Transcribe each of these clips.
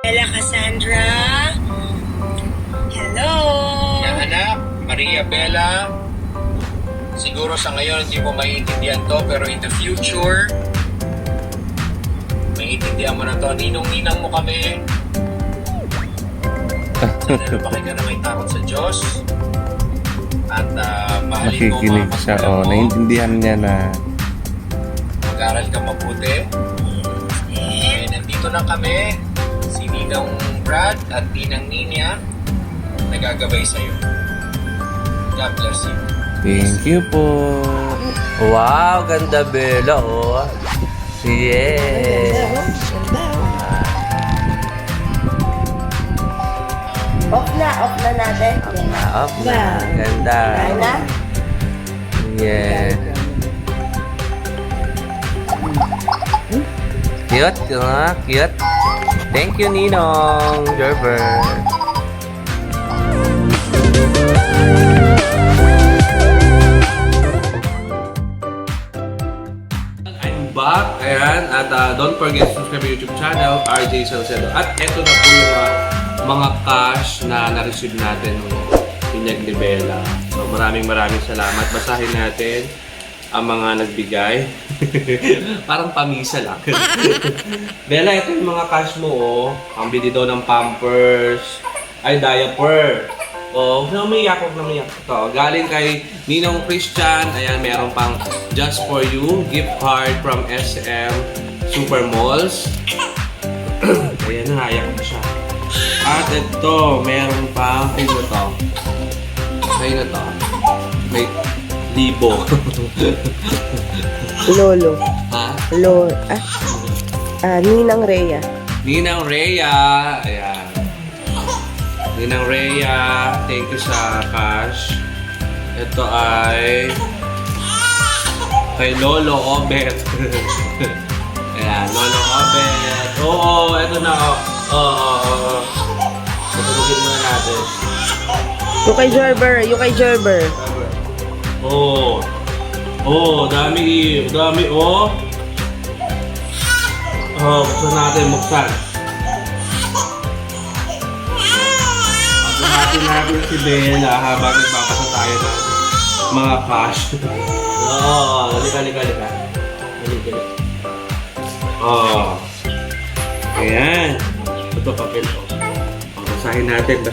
Ella Cassandra. Hello. Yung anak, Maria Bella. Siguro sa ngayon hindi mo maiintindihan to, pero in the future, maiintindihan mo na to. Ninong-ninang mo kami. Sana lumaki ka na may takot sa Diyos. At mahalin mo Nakikinig mga siya. magulang mo. Naintindihan niya na Mag-aral ka mabuti. Nandito na kami, si Ninang Brad at Ninang Ninya, nagagabay sa'yo. God bless you. thank you po. Wow, ganda Bella, oh. Yeah. Off na natin. Up na. Ganda. Kaya na? Yeah. Cute, cute. Thank you, Ninong Gerber. I'm back. Ayan. At don't forget to subscribe to YouTube channel, RJ Salcedo. At eto na po yung mga cash na na-receive natin ng Pinyag ni Bella. So maraming salamat. Basahin natin ang mga nagbigay. Parang pamisa lang. Bella, ito yung mga cash mo, oh. Ang bili daw ng Pampers. Ay, diaper. Oh, huwag na umiyak. Ito, galing kay Ninong Christian. Ayan, meron pang Just For You gift card from SM Super Malls. Ayan, naiyak na siya. At ito, meron pang, ano to? Ay na to. May libo. Lolo. Ha? Ninang Rhea. Ninang Rhea. Ayan. Ninang Rhea. Thank you sa cash. Ito ay kay Lolo Obet. Ayan, Lolo Obet. Oo, ito na. Oo. Patulugin muna natin. Yung kay Gerber. Oo. Oh, dami, oh. Oh, buksan natin, buksan. Buksan natin si Bella habang nagbabasa tayo ng mga cash. Oo, halika. Oh. Ayan. Ito papel ko. Basahin natin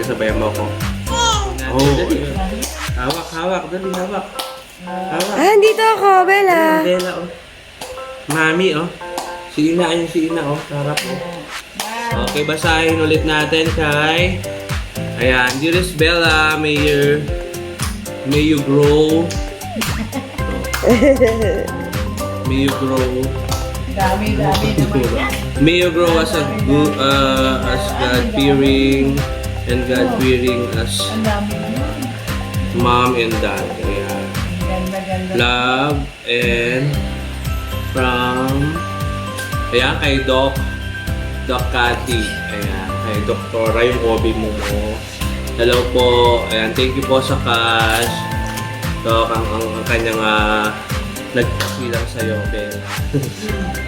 sabayan mo ko. Oh. Hawak, dali, hawak. Dito ako, Bella. Bella, oh. Mami, oh. Si Ina, oh. Sarap, oh. Okay, basahin ulit natin kay... Ayan, dearest Bella, may you grow. May you grow. Dami naman. May you grow as God-fearing and God-fearing as Ang dami naman. mom and dad. Ayan. Ganda. Love and from kay Doc Cathy. Ayan, kay Doktora yung hobby mo. Hello po. Ayan, thank you po sa cash. Doc, ang kanyang nagsilang sa'yo, Bella.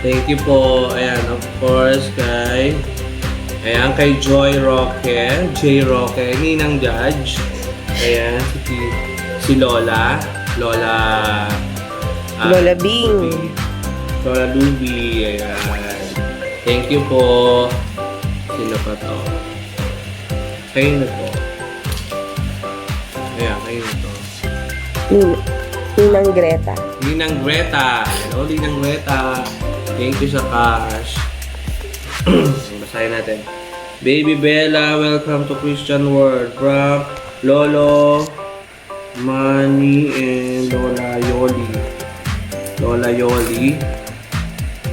Thank you po. Ayan, of course, kay Joy Roque, J. Roque, Ninang Judge. Ayan, si Lola Bing. Lola Luby, ayan. Thank you po. Sino pa to? Kayo na po. Ayan, kayo na to. Ninang Greta. Ninang Greta. Hello, Ninang Greta. Thank you sa cash. Basahin natin. Baby Bella, welcome to Christian World. From Lolo Manny and Lola Yoli.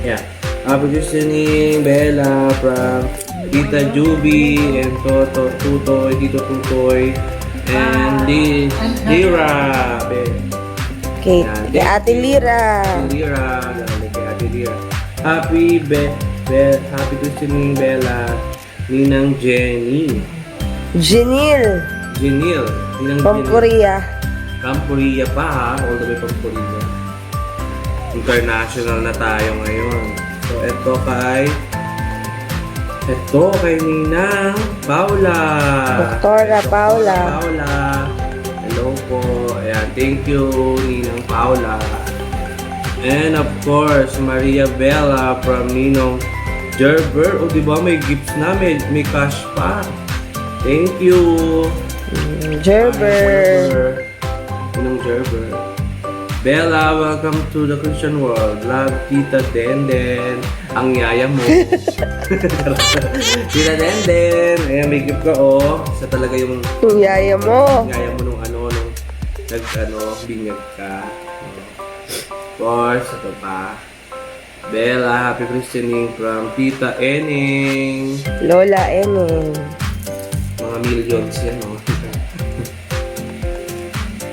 Yeah. Happy listening, Bella, from Tita Juby and Tito Tutoy and Lira. Kay Ate Lira. Ate Lira. Happy listening, Bella. Ninang Jenny. Janil. Ninang From Jenny. Korea. From Korea pa ha, all the way from Korea. International na tayo ngayon. So, ito kay Ito kay Ninang Paula. Doktora Paula. Paula. Hello po. Ayan, thank you, Ninang Paula. And of course, Maria Bella from Ninong Gerber. O, diba may gifts na, may cash pa. Thank you. Gerber. Ninong Gerber. Bella, welcome to the Christian world. Love, Tita Denden. Ang yaya mo. Tita Denden. Ayan, may gift ka, oh. Sa talaga yung Yung yaya mo. yaya mo nung binyag ka. Of course, ito pa. Bella, happy christening from Tita Eneng. Lola Eneng. Mga millions yan, oh.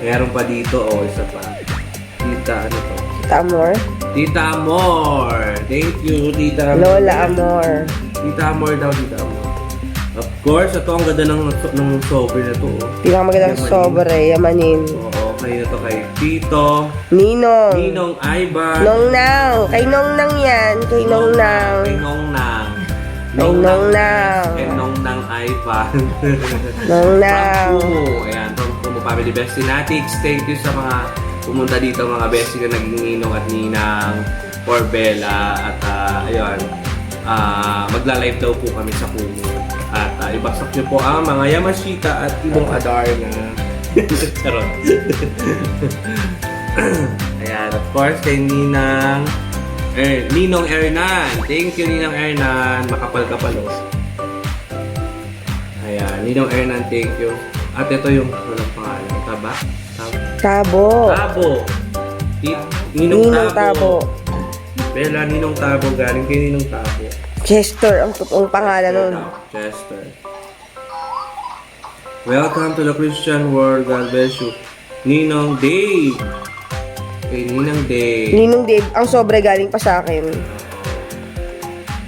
Meron pa dito, oh, isa pa. Tita, ano to? Tita Amor. Tita Amor. Thank you, Tita Amor. Lola Amor. Tita Amor daw, Tita Amor. Of course, ito ang ganda ng sobre na to, oh. Pinakamagandang Yamanin. sobre, yamanin. Oo, kayo na to kay Tito. Ninong. Ninong Ivan. Nongnang. Kay Nongnang yan. Kay Nongnang. Kay Nongnang. Kay Nongnang. Kay Nongnang Ivan. Nongnang. From Kumu. Ayan, from Kumu Family Bestie Natics. Thank you sa mga pumunta dito, mga bestie na naging ninong at ninang for Bella. At ayun, magla-live daw po kami sa Kumu. At ibagsak niyo po ang mga Yamashita at ibang Adarna. Charot. Ayan, of course, kay Ninang Ninong Hernan. Thank you, Ninong Hernan. Makapal-kapal, oh. Ayan, Ninong Hernan, thank you. At ito yung walang pangalan. Tabo. Tabo. Ninong Ninong Tabo. Bella, Ninong Tabo. Galing kay Ninong Tabo. Chester ang totoong pangalan nun. Chester. Welcome to the Christian world. God bless you. Ninong Dave. Kay Ninong Dave. Ninong Dave, ang sobre galing pa sa akin.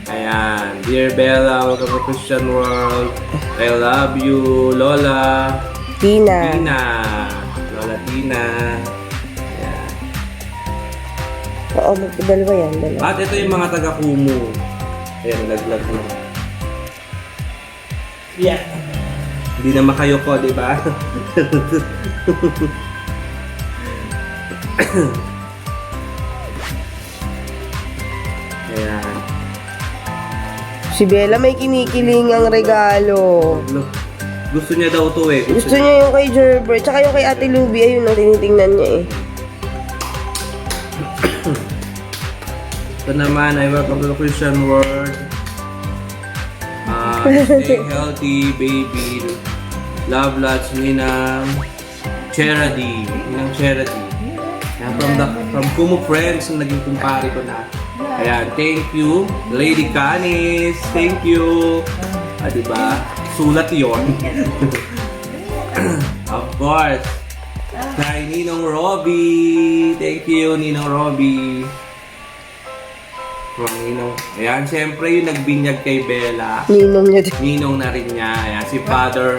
Ayan. Dear Bella, welcome to Christian world. I love you, Lola. Tina. Tina. Lola Tina. Ayan. Oo, magdadalawa yan. Dalawa. At ito yung mga taga-Kumu. Ayan, laglag mo. Yeah. Hindi na makayo ko, di ba? Ayan. Si Bella may kinikiling ang regalo. Look, gusto niya daw to, eh. Gusto niya yung kay Gerber. Tsaka yung kay Ate Luby. Ayun, ang tinitingnan niya eh. Ito naman, I welcome to the Christian world. Stay healthy, baby. Love lots, Ninang Charity. Ninang Charity. Ayan, from Kumu Friends, na naging kumpare ko na. Ayan, thank you. Lady Canis, thank you. Diba? Sulat yon. Of course. Kay Ninong Robbie. Thank you, Ninong Robbie. From Ninong. Ayan, siyempre yung nagbinyag kay Bella. Ninong niya din. Ninong na rin niya. Ayan, si Father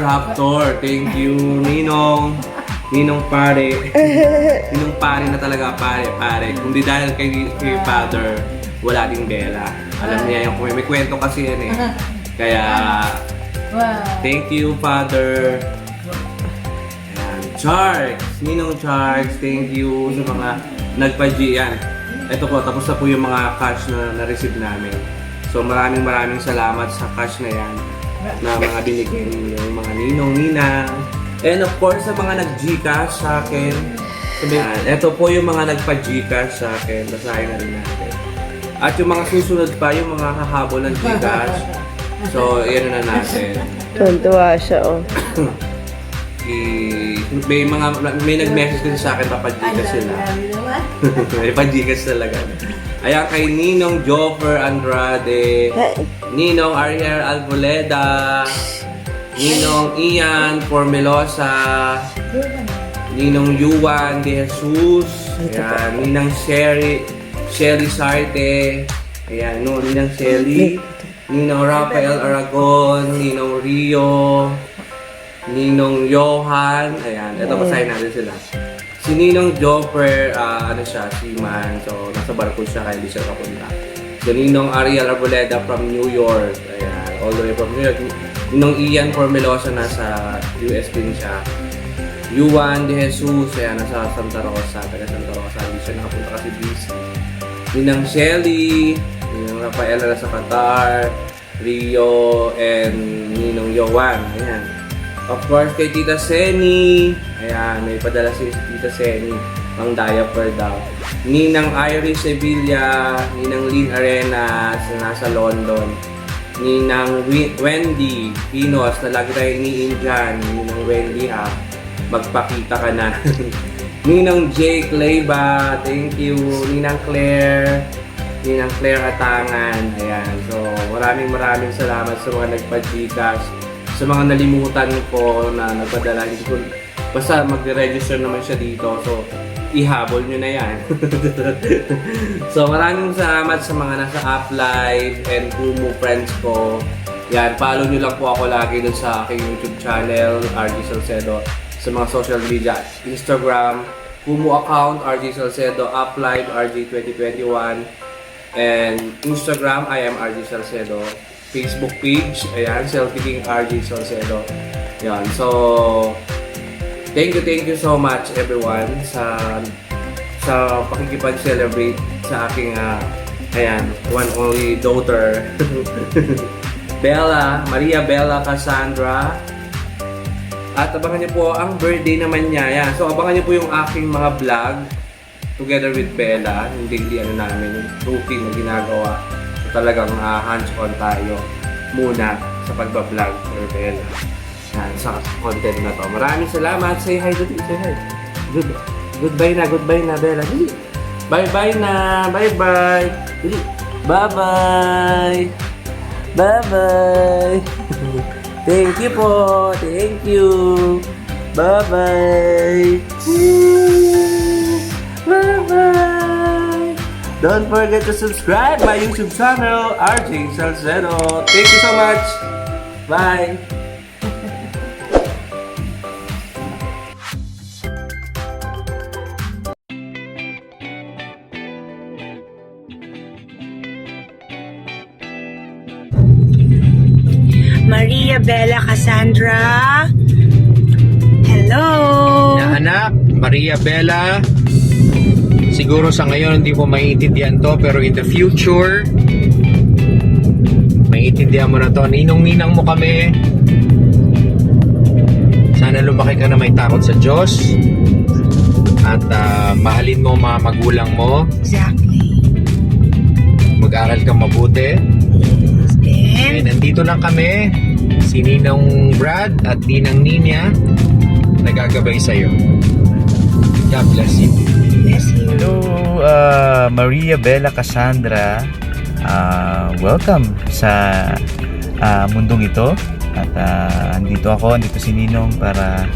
Haptor. Thank you, Ninong. Ninong pare. Ninong pare na talaga, pare. Kung di dahil kay Father, wala ding Bella. Alam niya yung may kwento kasi yan eh. Kaya, Wow. thank you, Father. Ayan, Charles. Ninong Charles, thank you sa mga nagpa-G. Yan. Ito po, tapos na po yung mga cash na na-receive namin. So maraming salamat sa cash na yan na mga binigay yung mga ninong, ninang. And of course, sa mga nag-Gcash sa akin. Ito po yung mga nagpa-Gcash sa akin. Basahin na rin natin. At yung mga susunod pa, yung mga hahabol ng Gcash. So, yan na natin. Tuntua siya oh. May nag-message kasi sa akin, papa-Gcash sila. May pa-Gcash talaga. Ayan, kay Ninong Joffer Andrade, Ninong Ariel Alboleda, Ninong Ian Formelosa, Ninong Yuan De Jesus, ayan, Ninang Sherry Sarte, ayan, no, Ninang Shelly, Ninong Rafael Aragon, Ninong Rio, Ninong Johan, ayan, ito basahin natin sila. Si Ninong Joffer, ano siya, seaman, so nasa barko siya kaya hindi siya kapunta. Si Ninong Ariel Arboleda from New York. Ayan, all the way from New York. Ninong Ian Formelosa nasa US din siya. Yuan De Jesus, ayan, nasa Santa Rosa. Taga Santa Rosa. Hindi siya nakapunta kasi busy. Ninang Shelly, Ninang Rafaela nasa Qatar, Rio, and Ninong Yowan. Ayan. Of course, kay Tita Seni. Ayan, may padala si Tita Seni. Ang diaper daw. Ninang Iris Sevilla, Ninang Lynn Arenas na nasa London. Ninang Wendy Pinos na lagi tayo iniin dyan. Ninang Wendy ha, magpakita ka na. Ninang Jake Leyba, thank you. Ninang Claire Atangan. Ayan, so maraming salamat sa mga nagpa-Gcash. Sa mga nalimutan ko na nagpadala, hindi ko, basta mag-register naman siya dito. So, ihabol nyo na yan. So, maraming salamat sa mga nasa Uplive and Kumu friends ko. Yan, follow nyo lang po ako lagi dun sa aking YouTube channel, RJ Salcedo. Sa mga social media, Instagram, Kumu account, RJ Salcedo, Uplive, RJ 2021. And Instagram, I am RJ Salcedo. Facebook page, ayan, Selfie King RJ Salcedo. Yan, so thank you so much everyone sa pakikipag-celebrate sa aking ayan, one only daughter. Maria Bella Cassandra. At abangan niyo po ang birthday naman niya. Yan. So abangan niyo po yung aking mga vlog together with Bella, yung daily namin, yung routine na ginagawa. Talagang hands-on tayo muna sa pagbablog for Bella. Yan, sa content na to. Maraming salamat. Say hi, Dali. Say hi. Goodbye na, Bella. Dali. Bye-bye na. Bye-bye. Dali. Bye-bye. Bye-bye. Thank you po. Thank you. Bye-bye. Bye-bye. Don't forget to subscribe my YouTube channel, RJ Salcedo. Thank you so much. Bye. Maria Bella Cassandra. Hello. Na anak, Maria Bella. Siguro sa ngayon hindi mo maiintindihan to, pero in the future, maiintindihan mo na to. Ninong-ninang mo kami. Sana lumaki ka na may takot sa Diyos. At mahalin mo mga magulang mo. Exactly. Mag-aral kang mabuti. And nandito lang kami, si Ninong Brad at Ninang Ninya, nagagabay sa'yo. God bless you. bless you. Hello, Maria Bella Cassandra. Welcome sa mundong ito. At andito si Ninong para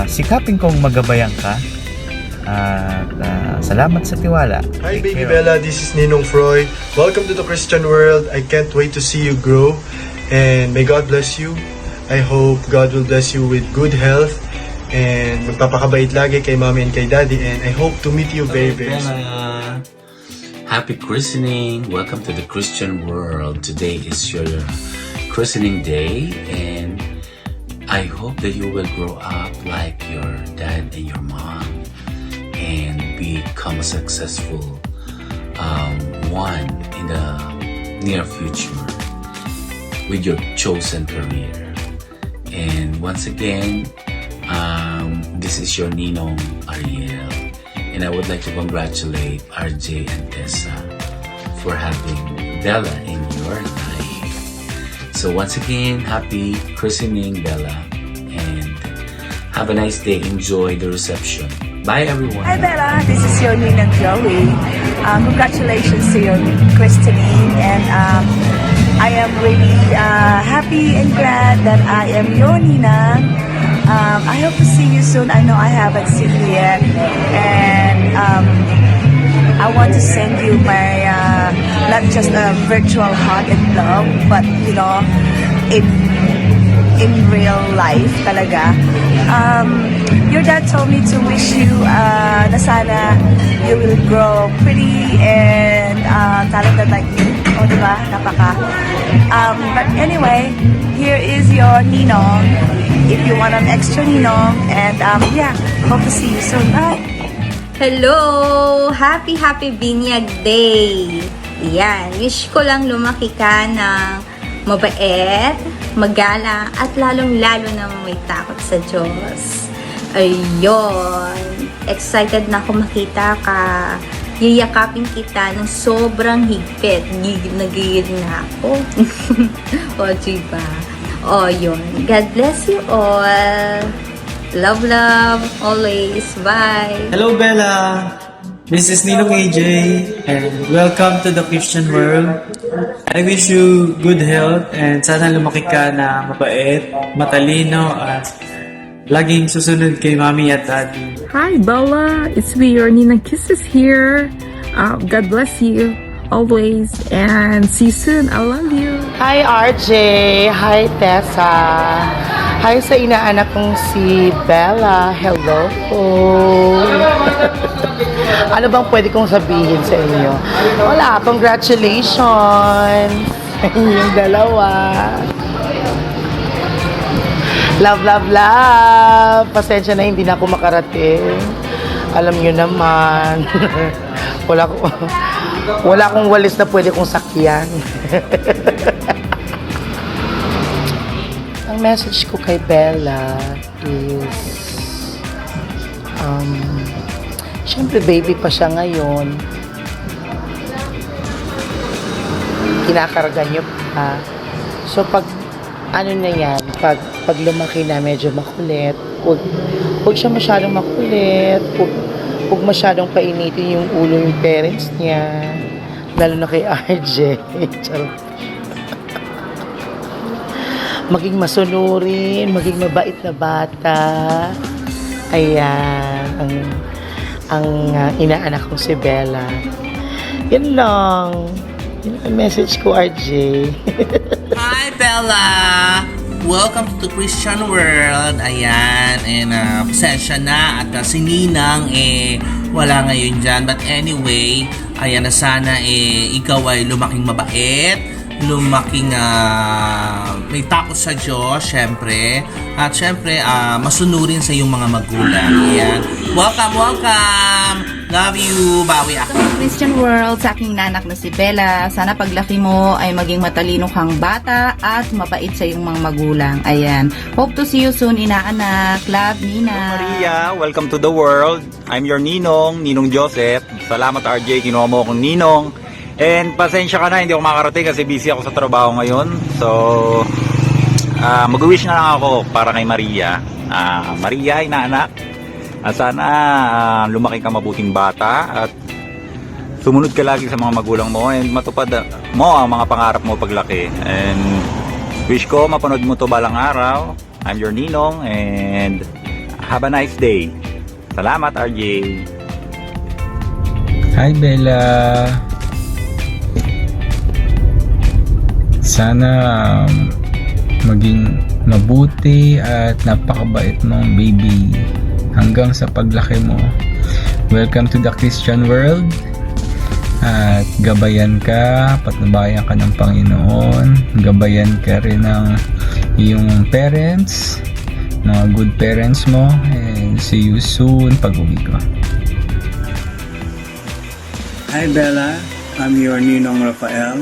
sikapin kong magabayan ka. Salamat sa tiwala. Hi Take baby care. Bella, this is Ninong Froy. Welcome to the Christian world. I can't wait to see you grow and may God bless you. I hope God will bless you with good health and magpapakabait lagi kay mommy and kay daddy, and I hope to meet you very very soon. Happy christening. Welcome to the Christian world. Today is your christening day, and I hope that you will grow up like your dad and your mom and become a successful one in the near future with your chosen career. And once again, this is your Ninong Ariel, and I would like to congratulate RJ and Tessa for having Bella in your life. So once again, happy christening, Bella, and have a nice day. Enjoy the reception. Bye, everyone. Hi Bella, this is your Ninang Joey. Congratulations to your christening, and I am really happy and glad that I am your Ninang. I hope to see you soon. I know I haven't seen you yet, and I want to send you my not just a virtual hug and love, but you know, in real life talaga. Your dad told me to wish you na sana you will grow pretty and talented like me. O, diba? But anyway, here is your Ninong. If you want an extra Ninong. And yeah, hope to see you soon. Bye! Hello! Happy Binyag Day! Yan, wish ko lang lumaki ka ng mabait, magalang, at lalong-lalo na may takot sa Diyos. Ayun! Excited na ako makita ka. Yiyakapin kita ng sobrang higpit. Nagigil na ako. O, diba? O, yun. God bless you all. Love, always. Bye! Hello, Bella. This is Ninong AJ, and welcome to the Christian world. I wish you good health, and sana lumaki ka na mabait, matalino, at laging susunod kay Mami at Daddy. Hi, Bella. It's me, your Ninang Kisses here. God bless you always, and see you soon. I love you. Hi, RJ. Hi, Tessa. Hi sa inaanak kong si Bella. Hello po. Ano bang pwede kong sabihin sa inyo? Wala, congratulations. Yung dalawa. Love. Pasensya na hindi na ako makarating. Alam nyo naman. Wala akong walis na pwede kong sakyan. Ang message ko kay Bella is syempre baby pa siya ngayon. Kinakarga niyo pa. So pag ano na yan, pag lumaki na medyo makulit, huwag siya masyadong makulit, huwag masyadong painitin yung ulo yung parents niya, lalo na kay RJ. Charot. Maging masunurin, maging mabait na bata. Ayan, ang inaanak ko si Bella. Yan lang. Yun ang message ko, RJ. Hi, Bella! Welcome to the Christian world. Ayan, and pasensya na at si Ninang wala ngayon dyan. But anyway, ayan na sana ikaw ay lumaking mabait, lumaking may takot sa Diyos, syempre. At syempre, masunurin sa iyong mga magulang. Ayan. Welcome! Love you! Bawi ako. Sa Christian world, sa aking nanak na si Bella, sana paglaki mo ay maging matalino kang bata at mabait sa iyong mga magulang. Ayan. Hope to see you soon, inaanak. Love, Nina. Maria, welcome to the world. I'm your Ninong Joseph. Salamat, RJ. Kinuha mo akong Ninong. And pasensya ka na, hindi ako makarating kasi busy ako sa trabaho ngayon. So, mag-wish na lang ako para kay Maria. Maria, inaanak. Sana lumaki ka mabuting bata at sumunod ka lagi sa mga magulang mo and matupad mo ang mga pangarap mo paglaki. And wish ko mapanood mo to balang araw. I'm your Ninong and have a nice day. Salamat, RJ. Hi, Bella. Sana maging mabuti at napakabait mong baby hanggang sa paglaki mo. Welcome to the Christian world. At gabayan ka, patnubayan ka ng Panginoon. Gabayan ka rin ng iyong parents, mga good parents mo. And see you soon pag uwi ko. Hi Bella, I'm your Ninong Rafael,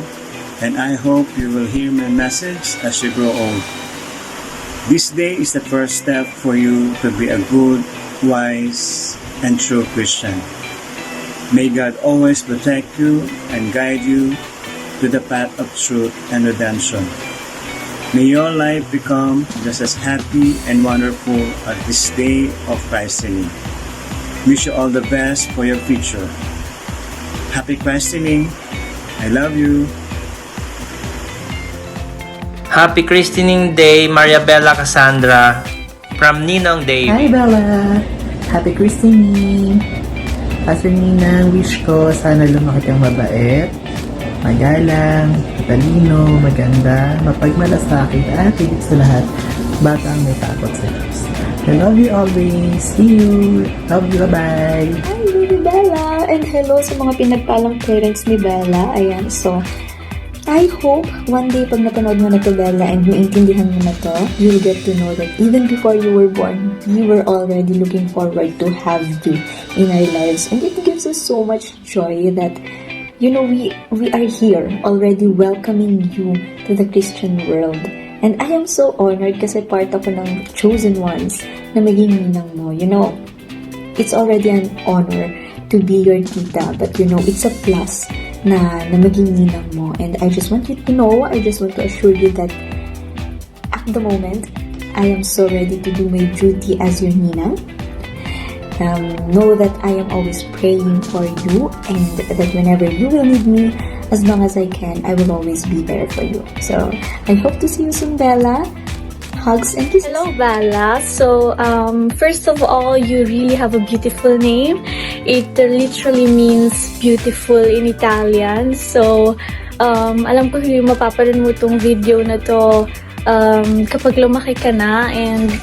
and I hope you will hear my message as you grow old. This day is the first step for you to be a good, wise, and true Christian. May God always protect you and guide you to the path of truth and redemption. May your life become just as happy and wonderful as this day of christening. Wish you all the best for your future. Happy christening. I love you. Happy Christening Day, Maria Bella Cassandra, from Ninong Dave. Hi Bella! Happy Christening! Pastor Ninang, wish ko sana lumaki kang mabait, magalang, matalino, maganda, mapagmalasakit, at higit sa lahat, batang may takot sa Diyos. I love you always. See you. Love you. Bye-bye. Hi, baby Bella! And hello sa mga pinagpalang parents ni Bella. Ayan, so, I hope one day pag napanood mo na to, Bella, and maintindihan mo na to, you'll get to know that even before you were born, we were already looking forward to have you in our lives. And it gives us so much joy that, you know, we are here already welcoming you to the Christian world. And I am so honored kasi part ako ng chosen ones na maging ninang mo. You know, it's already an honor to be your tita, but you know, it's a plus na maging ninang mo. And I just want you to know, I just want to assure you that at the moment, I am so ready to do my duty as your ninang. Know that I am always praying for you, and that whenever you will need me, as long as I can, I will always be there for you. So, I hope to see you soon, Bella. Hugs and kisses. Hello, Bella. So, first of all, you really have a beautiful name. It literally means beautiful in Italian. So, alam ko hindi mapapanood mo tong video na to kapag lumaki ka na, and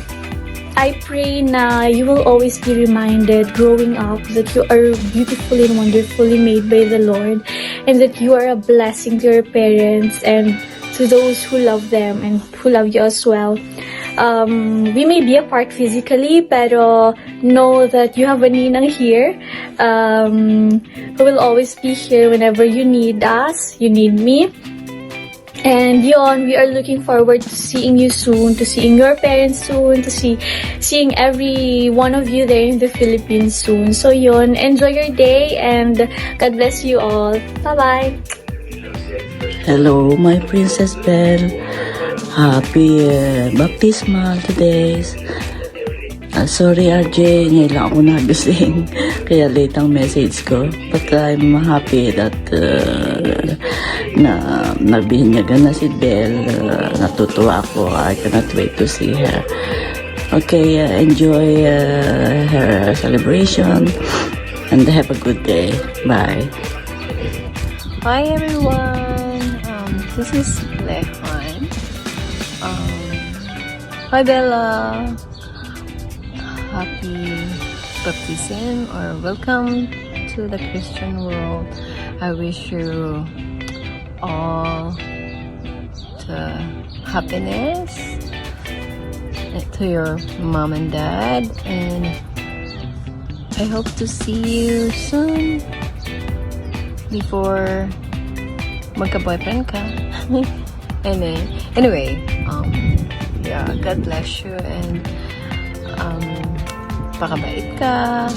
I pray na you will always be reminded growing up that you are beautifully and wonderfully made by the Lord, and that you are a blessing to your parents and to those who love them and who love you as well. We may be apart physically, pero know that you have a ninang here who will always be here whenever you need us, you need me. And yun, we are looking forward to seeing you soon, to seeing your parents soon, to seeing every one of you there in the Philippines soon. So yun, enjoy your day and God bless you all. Bye-bye! Hello, my Princess Belle. Happy baptismal today. Sorry RJ, ngayon lang ako nagising. Kaya late ang message ko. But I'm happy that na nabinyagan na si Belle. Natutuwa ako. I cannot wait to see her. Okay, enjoy her celebration. And have a good day. Bye. Hi everyone. This is Lehan. Hi Bella. Happy baptism or welcome to the Christian world. I wish you all the happiness to your mom and dad, and I hope to see you soon before magka-boyfriend ka. Anyway, yeah, God bless you, and pakabait ka,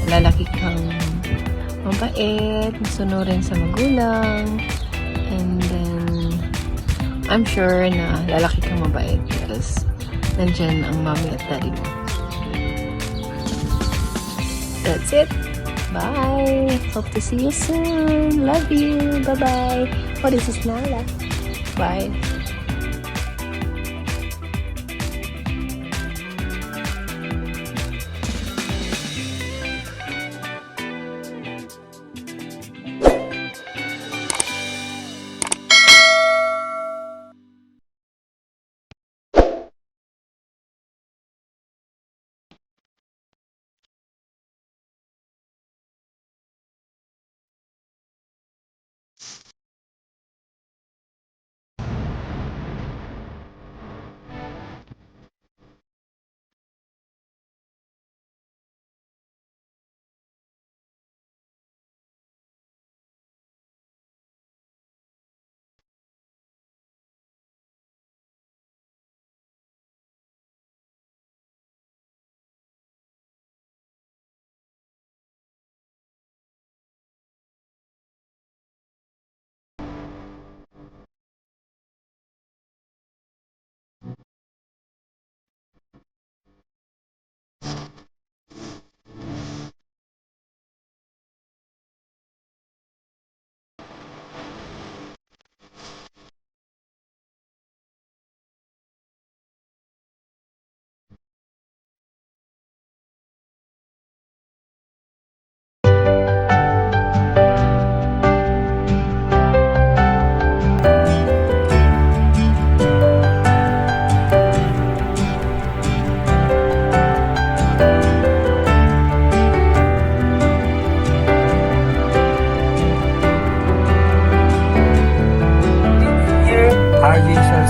lalaki kang mabait, masunurin sa magulang, and then I'm sure na lalaki kang mabait because nandyan ang mommy at daddy mo. That's it. Bye. Hope to see you soon. Love you. Bye-bye. Oh, this is Nala. Bye.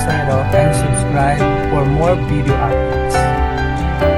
sign off and subscribe for more video updates.